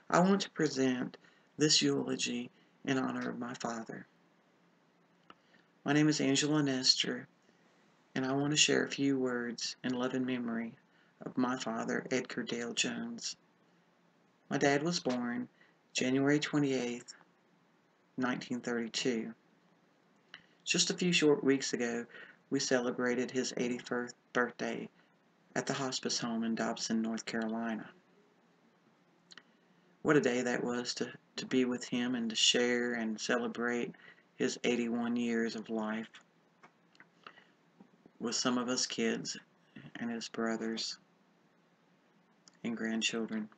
I want to present this eulogy in honor of my father. My name is Angela Nestor, and I want to share a few words in love and memory of my father, Edgar Dale Jones. My dad was born January 28th, 1932. Just a few short weeks ago, we celebrated his 81st birthday at the hospice home in Dobson, North Carolina. What a day that was to be with him and to share and celebrate his 81 years of life with some of us kids and his brothers and grandchildren.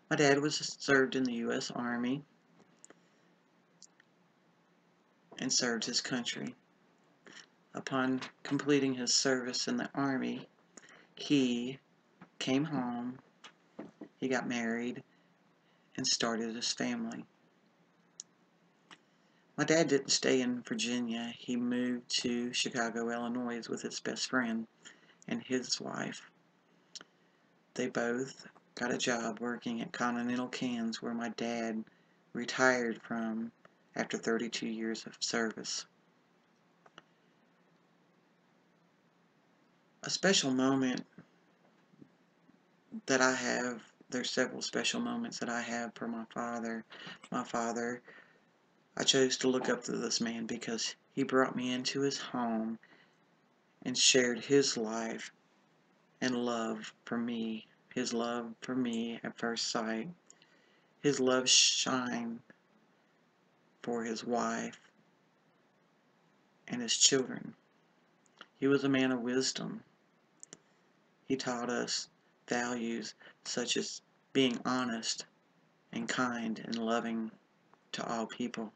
My dad served in the U.S. Army and served his country. Upon completing his service in the Army, he came home, he got married, and started his family. My dad didn't stay in Virginia. He moved to Chicago, Illinois with his best friend and his wife. They both got a job working at Continental Cans, where my dad retired from after 32 years of service. A special moment that I have, there's several special moments that I have for my father. My father, I chose to look up to this man because he brought me into his home and shared his life and love for me. His love for me at first sight. His love shined for his wife and his children. He was a man of wisdom. He taught us values such as being honest and kind and loving to all people.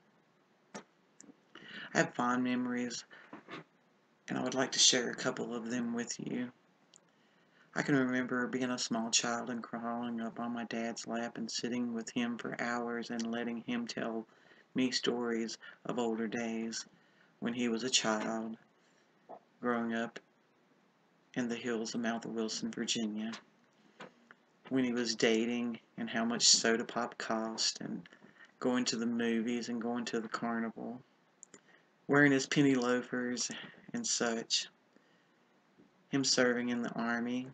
I have fond memories, and I would like to share a couple of them with you. I can remember being a small child and crawling up on my dad's lap and sitting with him for hours and letting him tell me stories of older days when he was a child, growing up in the hills of Mount Wilson, Virginia, when he was dating and how much soda pop cost, and going to the movies and going to the carnival, wearing his penny loafers and such, him serving in the Army,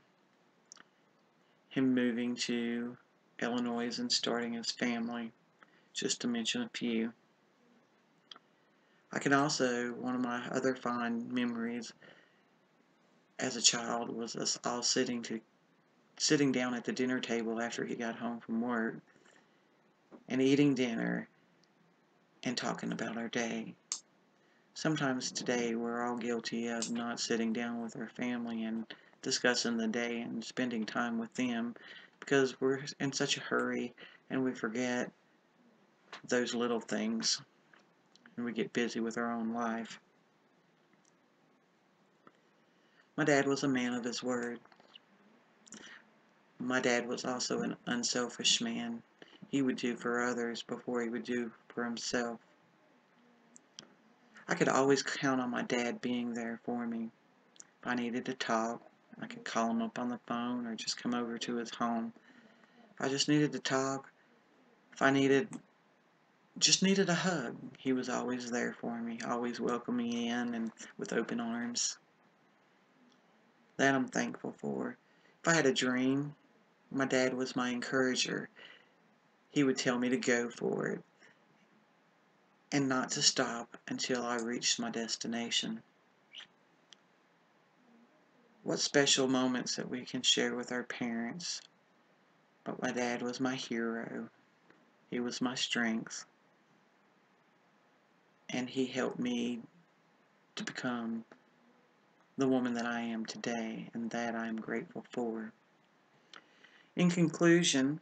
him moving to Illinois and starting his family, just to mention a few. One of my other fond memories as a child was us all sitting down at the dinner table after he got home from work and eating dinner and talking about our day. Sometimes today we're all guilty of not sitting down with our family and discussing the day and spending time with them because we're in such a hurry and we forget those little things and we get busy with our own life. My dad was a man of his word. My dad was also an unselfish man. He would do for others before he would do for himself. I could always count on my dad being there for me. If I needed to talk, I could call him up on the phone or just come over to his home. If I just needed to talk, if I just needed a hug, he was always there for me, always welcoming me in and with open arms. That I'm thankful for. If I had a dream, my dad was my encourager. He would tell me to go for it and not to stop until I reached my destination. What special moments that we can share with our parents. But my dad was my hero. He was my strength. And he helped me to become the woman that I am today, and that I am grateful for. In conclusion,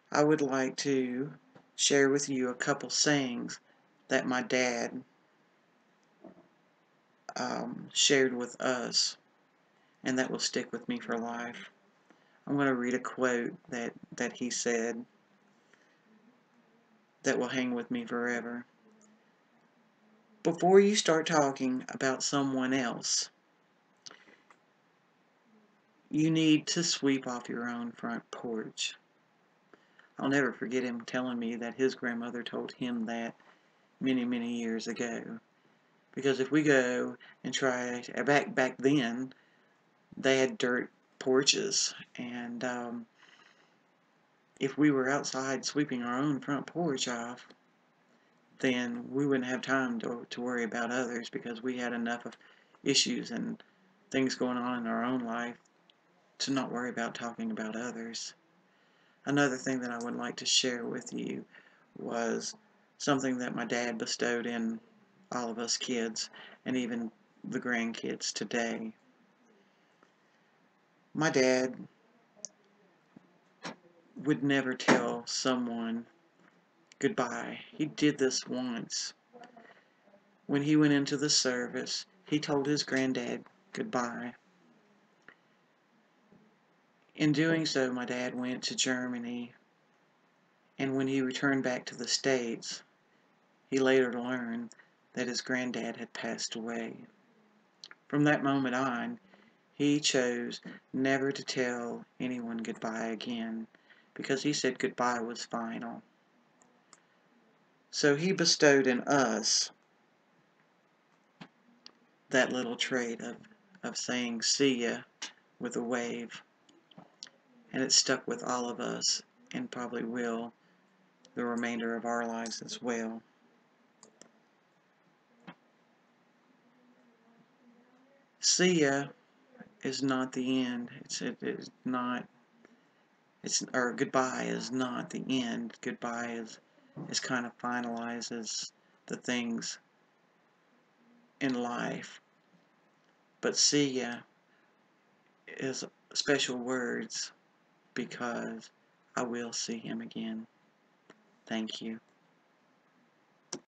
I would like to share with you a couple sayings that my dad shared with us, and that will stick with me for life. I'm going to read a quote that he said that will hang with me forever. Before you start talking about someone else, you need to sweep off your own front porch. I'll never forget him telling me that his grandmother told him that many, many years ago. Because if we go and try, back then, they had dirt porches, and if we were outside sweeping our own front porch off, then we wouldn't have time to worry about others, because we had enough of issues and things going on in our own life to not worry about talking about others. Another thing that I would like to share with you was something that my dad bestowed in all of us kids, and even the grandkids today. My dad would never tell someone goodbye. He did this once. When he went into the service, he told his granddad goodbye. In doing so, my dad went to Germany, and when he returned back to the States, he later learned that his granddad had passed away. From that moment on, he chose never to tell anyone goodbye again, because he said goodbye was final. So he bestowed in us that little trait of saying see ya with a wave, and it stuck with all of us, and probably will the remainder of our lives as well. See ya is not the end. It is not. Or goodbye is not the end. Goodbye is kind of finalizes the things in life. But see ya is special words, because I will see him again. Thank you.